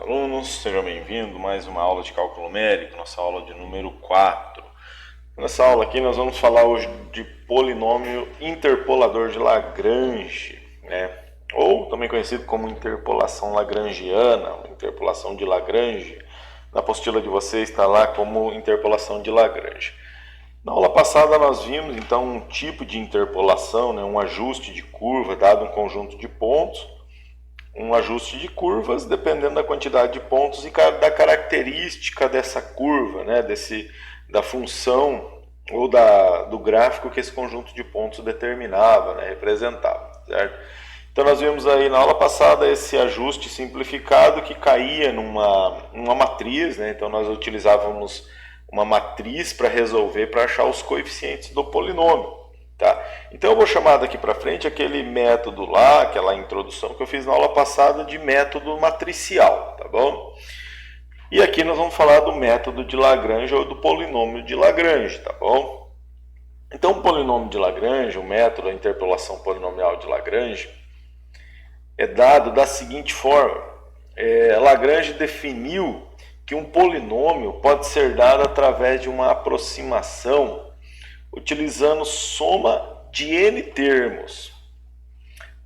alunos, sejam bem-vindos a mais uma aula de cálculo numérico, nossa aula de número 4. Nessa aula aqui nós vamos falar hoje de polinômio interpolador de Lagrange, né? Ou também conhecido como interpolação lagrangiana, interpolação de Lagrange. Na apostila de vocês está lá como interpolação de Lagrange. Na aula passada nós vimos então um tipo de interpolação, né? Um ajuste de curva dado um conjunto de pontos, um ajuste de curvas dependendo da quantidade de pontos e da característica dessa curva, né? Da função ou do gráfico que esse conjunto de pontos determinava, né? Representava, certo? Então nós vimos aí na aula passada esse ajuste simplificado que caía numa matriz, né? Então nós utilizávamos uma matriz para resolver, para achar os coeficientes do polinômio. Tá? Então eu vou chamar daqui para frente aquele método lá, aquela introdução que eu fiz na aula passada de método matricial, tá bom? E aqui nós vamos falar do método de Lagrange ou do polinômio de Lagrange, tá bom? Então o polinômio de Lagrange, o método da interpolação polinomial de Lagrange, é dado da seguinte forma. Lagrange definiu que um polinômio pode ser dado através de uma aproximação utilizando soma de n termos.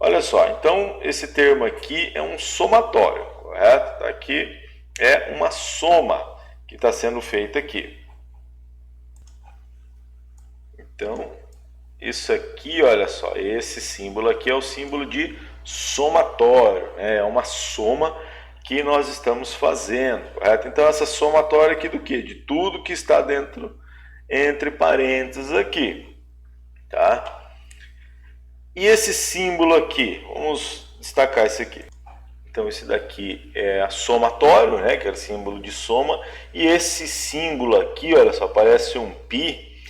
Olha só, então esse termo aqui é um somatório, correto? Aqui é uma soma que está sendo feita aqui. Então, isso aqui, olha só, esse símbolo aqui é o símbolo de somatório, né? É uma soma que nós estamos fazendo, correto? Então, essa somatória aqui do quê? De tudo que está dentro entre parênteses aqui, tá? E esse símbolo aqui, vamos destacar esse aqui. Então esse daqui é somatório, né, que é o símbolo de soma, e esse símbolo aqui, olha só, parece um pi,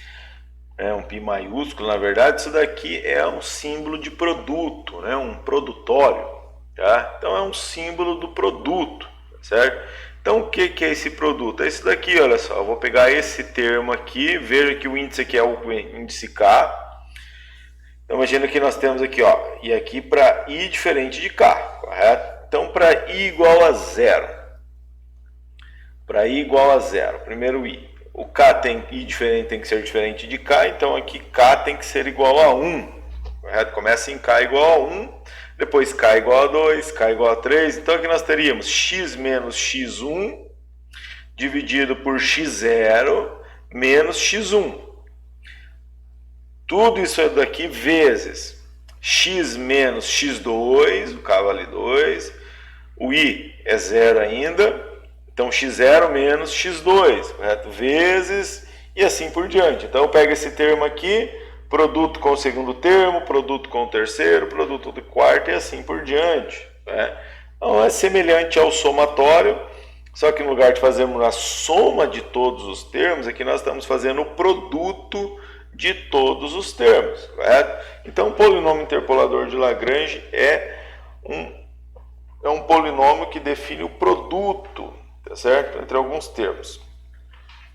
um pi maiúsculo, na verdade isso daqui é um símbolo de produto, né, um produtório, tá? Então é um símbolo do produto, certo? Então, o que é esse produto? É esse daqui, olha só. Eu vou pegar esse termo aqui, veja que o índice aqui é o índice K. Então, imagina que nós temos aqui, ó, e aqui para I diferente de K, correto? Então, para I igual a zero. Para I igual a zero, primeiro I. O K tem que ser diferente de K, então aqui K tem que ser igual a 1, correto? Começa em K igual a 1. Depois K igual a 2, K igual a 3. Então aqui nós teríamos x menos x1 dividido por x0 menos x1. Tudo isso daqui vezes x menos x2, o K vale 2. O I é 0 ainda. Então x0 menos x2, correto? Vezes e assim por diante. Então eu pego esse termo aqui, produto com o segundo termo, produto com o terceiro, produto do quarto e assim por diante, né? Então é semelhante ao somatório, só que no lugar de fazermos a soma de todos os termos, aqui nós estamos fazendo o produto de todos os termos, correto? Então o polinômio interpolador de Lagrange é um polinômio que define o produto, tá certo? Entre alguns termos,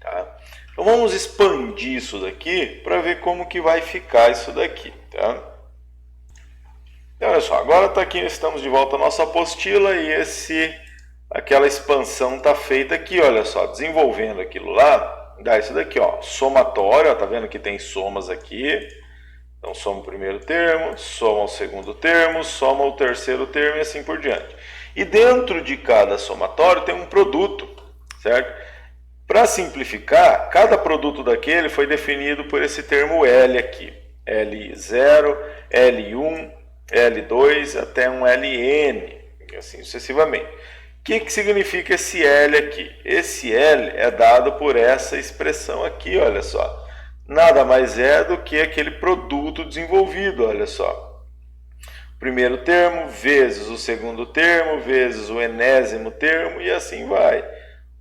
tá? Então vamos expandir isso daqui para ver como que vai ficar isso daqui, tá? Então, olha só, agora tá aqui, estamos de volta à nossa apostila e aquela expansão está feita aqui, olha só, desenvolvendo aquilo lá, dá isso daqui, ó, somatório, ó, tá vendo que tem somas aqui. Então soma o primeiro termo, soma o segundo termo, soma o terceiro termo e assim por diante. E dentro de cada somatório tem um produto, certo? Para simplificar, cada produto daquele foi definido por esse termo L aqui. L0, L1, L2 até um Ln, assim sucessivamente. O que significa esse L aqui? Esse L é dado por essa expressão aqui, olha só. Nada mais é do que aquele produto desenvolvido, olha só. Primeiro termo vezes o segundo termo vezes o enésimo termo e assim vai.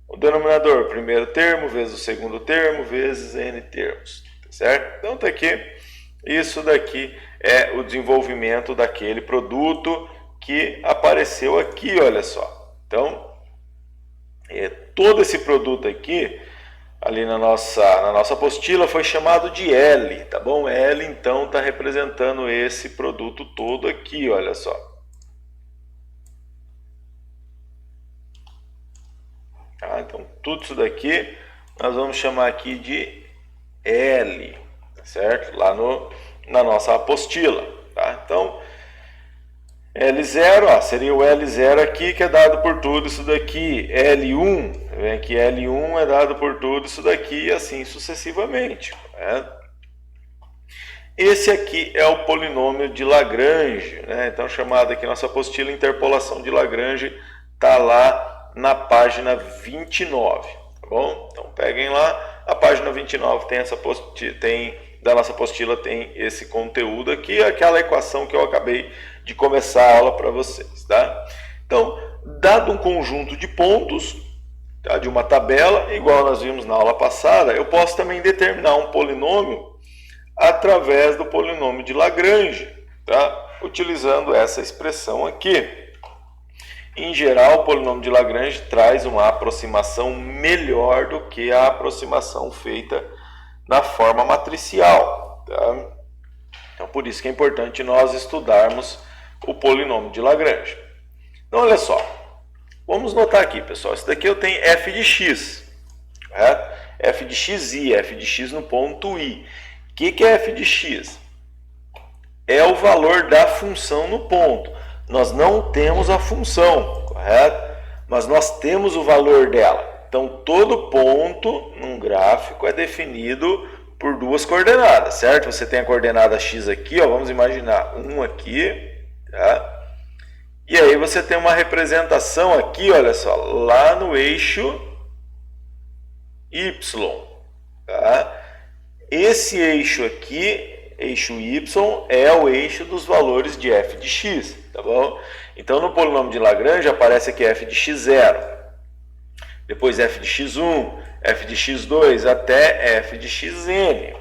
O denominador, primeiro termo vezes o segundo termo vezes n termos, tá certo? Então tá aqui, isso daqui é o desenvolvimento daquele produto que apareceu aqui, olha só. Então, todo esse produto aqui, ali na nossa apostila, foi chamado de L, tá bom? L, então, está representando esse produto todo aqui, olha só. tudo isso daqui nós vamos chamar aqui de L, certo? Lá na nossa apostila, tá? Então, L0, ó, seria o L0 aqui, que é dado por tudo isso daqui. L1, vem aqui, L1 é dado por tudo isso daqui, e assim sucessivamente, né? Esse aqui é o polinômio de Lagrange, né? Então, chamado aqui nossa apostila Interpolação de Lagrange, está lá na página 29, tá bom? Então, peguem lá, a página 29 tem essa da nossa apostila tem esse conteúdo aqui, aquela equação que eu acabei de começar a aula para vocês, tá? Então, dado um conjunto de pontos, tá, de uma tabela, igual nós vimos na aula passada, eu posso também determinar um polinômio através do polinômio de Lagrange, tá? Utilizando essa expressão aqui. Em geral, o polinômio de Lagrange traz uma aproximação melhor do que a aproximação feita na forma matricial, tá? Então, por isso que é importante nós estudarmos o polinômio de Lagrange. Então, olha só. Vamos notar aqui, pessoal. Isso daqui eu tenho f de x, correto? F de xi, f de x no ponto i. O que é f de x? É o valor da função no ponto. Nós não temos a função, correto? Mas nós temos o valor dela. Então, todo ponto num gráfico é definido por duas coordenadas, certo? Você tem a coordenada x aqui, ó, vamos imaginar 1 aqui, tá? E aí você tem uma representação aqui, olha só, lá no eixo y, tá? Esse eixo aqui, eixo y, é o eixo dos valores de f de x, tá bom? Então, no polinômio de Lagrange aparece aqui f de x0. Depois f de x1, f de x2, até f de xn.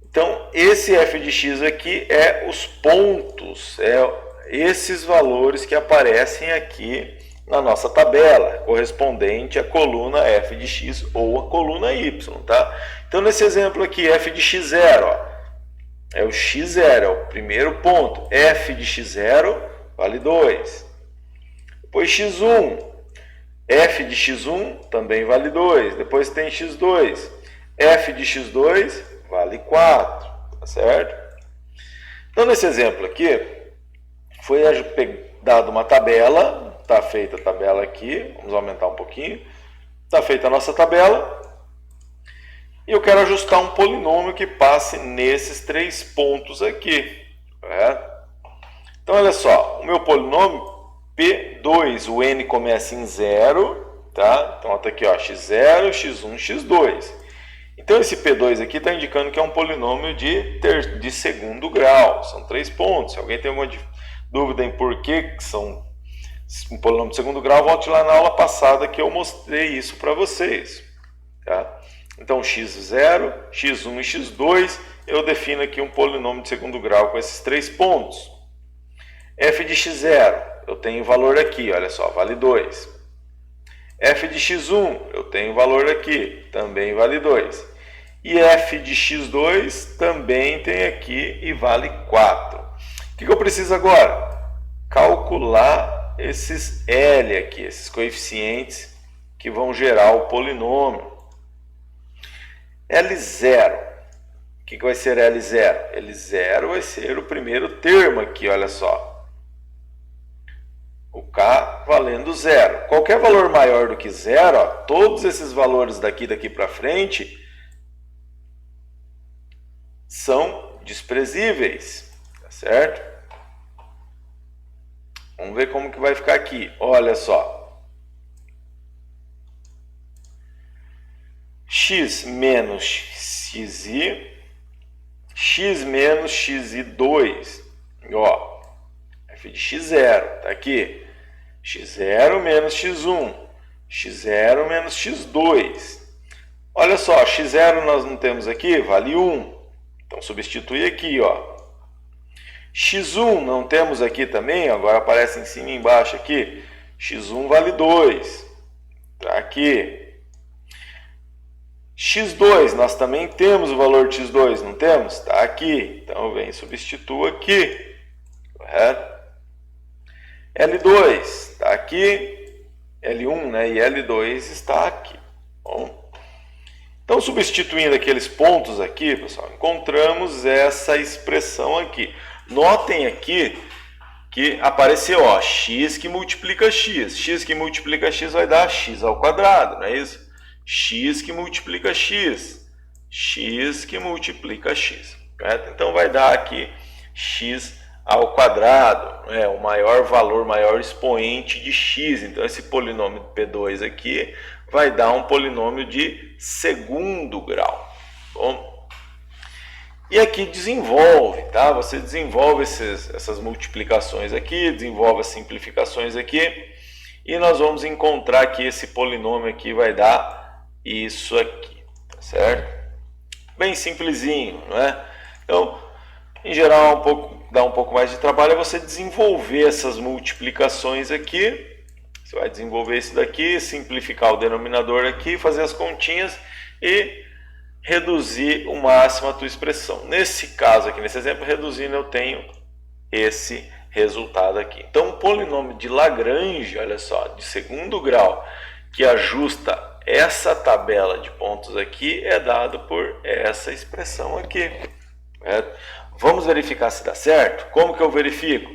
Então, esse f de x aqui é os pontos, esses valores que aparecem aqui na nossa tabela, correspondente à coluna f de x ou à coluna y, tá? Então, nesse exemplo aqui, f de x0, ó, é o x0, é o primeiro ponto. F de x0 vale 2. Depois x1. F de x1 também vale 2. Depois tem x2. F de x2 vale 4. Tá certo? Então, nesse exemplo aqui, foi dado uma tabela. Está feita a tabela aqui. Vamos aumentar um pouquinho. Está feita a nossa tabela. E eu quero ajustar um polinômio que passe nesses 3 pontos aqui. Correto? Então, olha só. O meu polinômio P2, o n começa em 0, tá? Então, está aqui, ó, x0, x1, x2. Então, esse P2 aqui está indicando que é um polinômio de segundo grau. São 3 pontos. Se alguém tem alguma dúvida em por que são um polinômio de segundo grau, volte lá na aula passada que eu mostrei isso para vocês, tá? Então, x0, x1 e x2, eu defino aqui um polinômio de segundo grau com esses 3 pontos. F de x0, eu tenho valor aqui, olha só, vale 2. F de x1, eu tenho valor aqui, também vale 2. E F de x2 também tem aqui e vale 4. O que eu preciso agora? Calcular esses L aqui, esses coeficientes que vão gerar o polinômio. L0. O que vai ser L0? L0 vai ser o primeiro termo aqui, olha só. O K valendo 0. Qualquer valor maior do que 0, ó, todos esses valores daqui para frente são desprezíveis, tá certo? Vamos ver como que vai ficar aqui. Olha só. X menos xi, x menos xi2. Ó, f de x0, tá aqui. x0 menos x1, x0 menos x2. Olha só, x0 nós não temos aqui, vale 1. Então, substitui aqui, ó. x1 não temos aqui também, agora aparece em cima e embaixo aqui. x1 vale 2. Tá aqui. x2, nós também temos o valor de x2, não temos? Tá aqui. Então, eu venho e substituo aqui. Correto? L2 está aqui, L1, né, e L2 está aqui. Bom, então, substituindo aqueles pontos aqui, pessoal, encontramos essa expressão aqui. Notem aqui que apareceu, ó, x que multiplica x. X que multiplica x vai dar x ao quadrado, não é isso? X que multiplica x. X que multiplica x. Correto? Então, vai dar aqui x ao quadrado, né? O maior valor, maior expoente de x. Então, esse polinômio P2 aqui vai dar um polinômio de segundo grau. Bom, e aqui desenvolve, tá? Você desenvolve essas multiplicações aqui, desenvolve as simplificações aqui, e nós vamos encontrar que esse polinômio aqui vai dar isso aqui, tá certo? Bem simplesinho, não é? Então, em geral, dá um pouco mais de trabalho é você desenvolver essas multiplicações aqui. Você vai desenvolver isso daqui, simplificar o denominador aqui, fazer as continhas e reduzir o máximo a tua expressão. Nesse caso aqui, nesse exemplo, reduzindo, eu tenho esse resultado aqui. Então, o polinômio de Lagrange, olha só, de segundo grau, que ajusta essa tabela de pontos aqui, é dado por essa expressão aqui. Correto? Vamos verificar se dá certo? Como que eu verifico?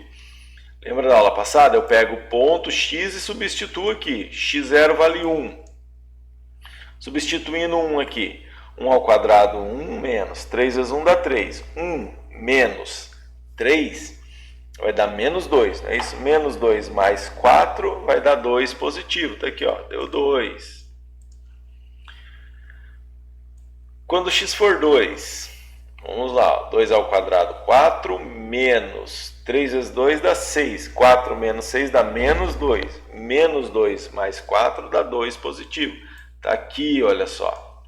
Lembra da aula passada? Eu pego o ponto x e substituo aqui. x0 vale 1. Substituindo 1 aqui. 1 ao quadrado, 1 menos. 3 vezes 1 dá 3. 1 menos 3 vai dar menos 2. Não é isso? Menos 2 mais 4 vai dar 2 positivo. Está aqui, ó, deu 2. Quando x for 2, vamos lá. 2 ao quadrado, 4 menos 3 vezes 2 dá 6. 4 menos 6 dá menos 2. Menos 2 mais 4 dá 2 positivo. Está aqui, olha só.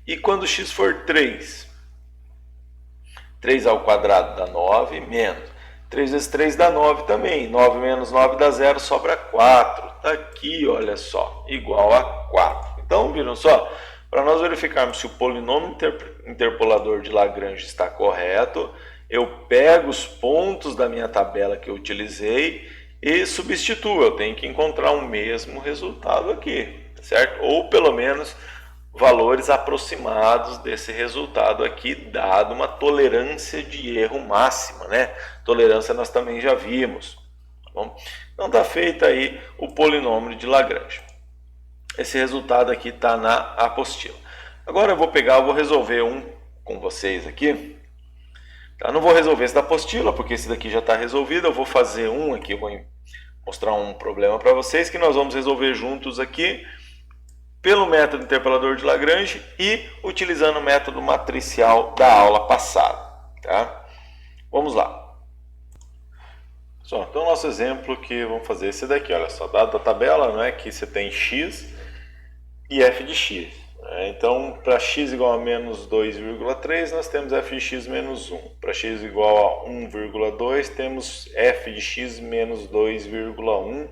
E quando x for 3? 3 ao quadrado dá 9, menos. 3 vezes 3 dá 9 também. 9 menos 9 dá 0, sobra 4. Está aqui, olha só, igual a 4. Então, viram só? Para nós verificarmos se o polinômio interpolador de Lagrange está correto, eu pego os pontos da minha tabela que eu utilizei e substituo. Eu tenho que encontrar o mesmo resultado aqui, certo? Ou pelo menos valores aproximados desse resultado aqui, dado uma tolerância de erro máxima, né? Tolerância nós também já vimos. Tá bom? Então está feito aí o polinômio de Lagrange. Esse resultado aqui está na apostila. Agora eu vou resolver um com vocês aqui. Tá? Não vou resolver esse da apostila, porque esse daqui já está resolvido. Eu vou fazer um aqui, eu vou mostrar um problema para vocês, que nós vamos resolver juntos aqui, pelo método interpolador de Lagrange e utilizando o método matricial da aula passada. Tá? Vamos lá. Então, nosso exemplo que vamos fazer esse daqui, olha só, dado a tabela, não é, que você tem x e f de x. Então, para x igual a menos 2,3, nós temos f de x menos 1. Para x igual a 1,2, temos f de x menos 2,1.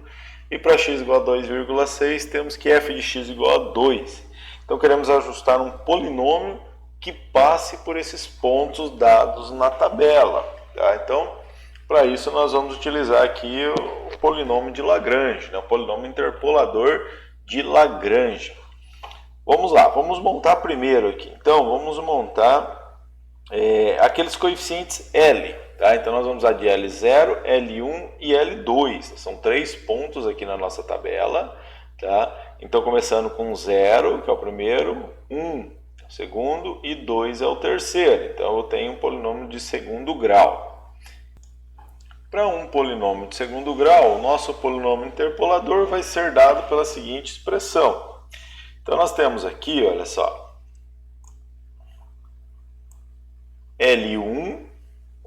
E para x igual a 2,6, temos que f de x igual a 2. Então, queremos ajustar um polinômio que passe por esses pontos dados na tabela. Tá? Então, para isso, nós vamos utilizar aqui o polinômio de Lagrange, né? O polinômio interpolador de Lagrange. Vamos lá, vamos montar primeiro aqui. Então, vamos montar aqueles coeficientes L. Tá? Então, nós vamos usar de L0, L1 e L2. São 3 pontos aqui na nossa tabela. Tá? Então, começando com 0, que é o primeiro, 1 é o segundo e 2 é o terceiro. Então, eu tenho um polinômio de segundo grau. Para um polinômio de segundo grau, o nosso polinômio interpolador vai ser dado pela seguinte expressão. Então, nós temos aqui, olha só, L1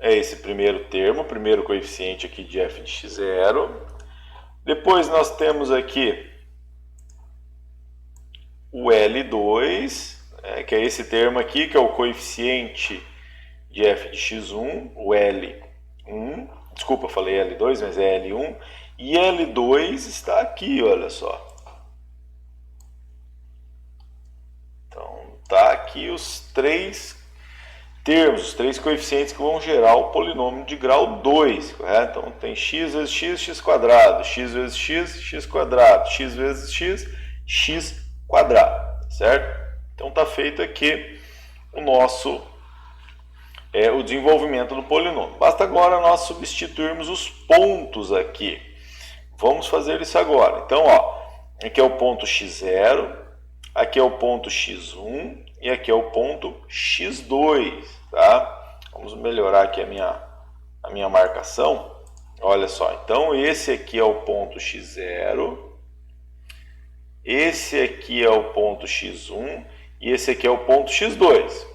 é esse primeiro termo, o primeiro coeficiente aqui de f de x0. Depois nós temos aqui o L2, que é esse termo aqui, que é o coeficiente de f de x1, o L1. Desculpa, falei L2, mas é L1. E L2 está aqui, olha só. Então, tá aqui os 3 termos, os três coeficientes que vão gerar o polinômio de grau 2, correto? Então tem x vezes x, x quadrado, x vezes x, x quadrado, x vezes x, x quadrado, certo? Então está feito aqui o nosso o desenvolvimento do polinômio. Basta agora nós substituirmos os pontos aqui. Vamos fazer isso agora. Então, ó, aqui é o ponto x0, aqui é o ponto x1 e aqui é o ponto x2, tá? Vamos melhorar aqui a minha marcação. Olha só, então esse aqui é o ponto x0, esse aqui é o ponto x1 e esse aqui é o ponto x2.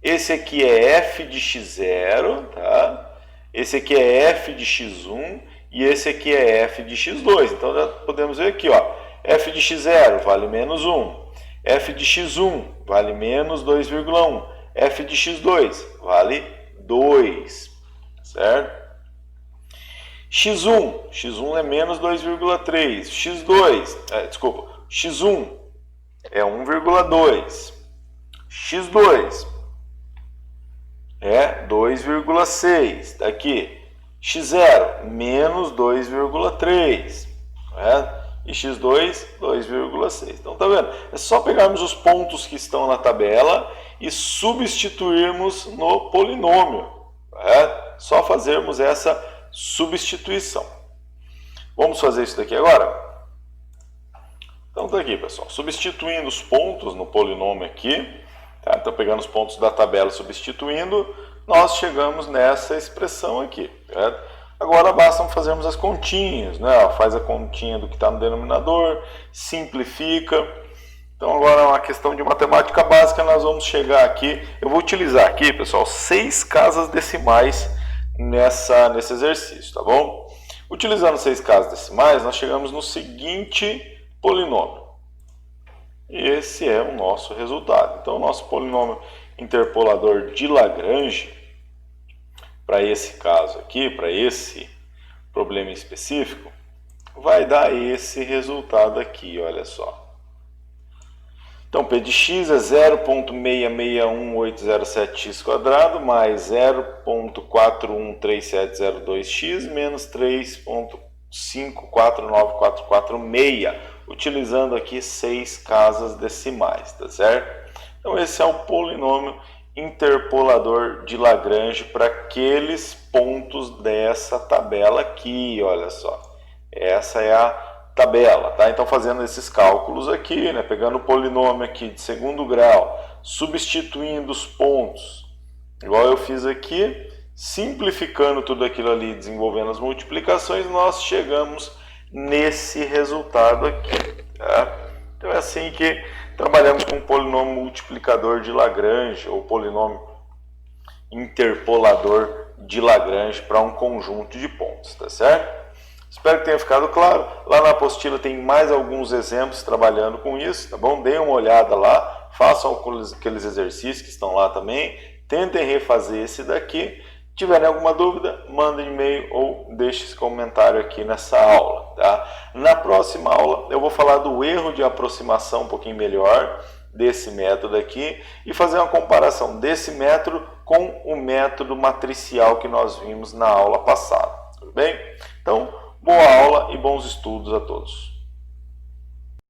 Esse aqui é f de x0, tá? Esse aqui é f de x1 e esse aqui é f de x2. Então já podemos ver aqui, ó, f de x0 vale menos 1, f de x1 vale menos 2,1, f de x2 vale 2, certo? x1 é menos 2,3, x1 é 1,2, x2 é 2,6, tá aqui, x0 menos 2,3, correto? E x2, 2,6. Então, tá vendo? É só pegarmos os pontos que estão na tabela e substituirmos no polinômio, correto? Só fazermos essa substituição. Vamos fazer isso daqui agora? Então, tá aqui, pessoal. Substituindo os pontos no polinômio aqui, tá? Então, pegando os pontos da tabela e substituindo, nós chegamos nessa expressão aqui, correto? Agora basta fazermos as continhas, né? Faz a continha do que está no denominador, simplifica. Então agora é uma questão de matemática básica, nós vamos chegar aqui. Eu vou utilizar aqui, pessoal, 6 casas decimais nesse exercício, tá bom? Utilizando 6 casas decimais, nós chegamos no seguinte polinômio. E esse é o nosso resultado. Então o nosso polinômio interpolador de Lagrange, para esse caso aqui, para esse problema específico, vai dar esse resultado aqui, olha só. Então, P de x é 0,661807x² mais 0,413702x menos 3,549446, utilizando aqui 6 casas decimais, tá certo? Então, esse é o polinômio interpolador de Lagrange para aqueles pontos dessa tabela aqui, olha só. Essa é a tabela, tá? Então, fazendo esses cálculos aqui, né, pegando o polinômio aqui de segundo grau, substituindo os pontos, igual eu fiz aqui, simplificando tudo aquilo ali, desenvolvendo as multiplicações, nós chegamos nesse resultado aqui, tá? Então, é assim que trabalhamos com o polinômio multiplicador de Lagrange, ou polinômio interpolador de Lagrange para um conjunto de pontos, tá certo? Espero que tenha ficado claro. Lá na apostila tem mais alguns exemplos trabalhando com isso, tá bom? Deem uma olhada lá, façam aqueles exercícios que estão lá também, tentem refazer esse daqui. Se tiverem alguma dúvida, mandem e-mail ou deixe esse comentário aqui nessa aula, tá? Na próxima aula eu vou falar do erro de aproximação um pouquinho melhor desse método aqui e fazer uma comparação desse método com o método matricial que nós vimos na aula passada, tudo bem? Então, boa aula e bons estudos a todos.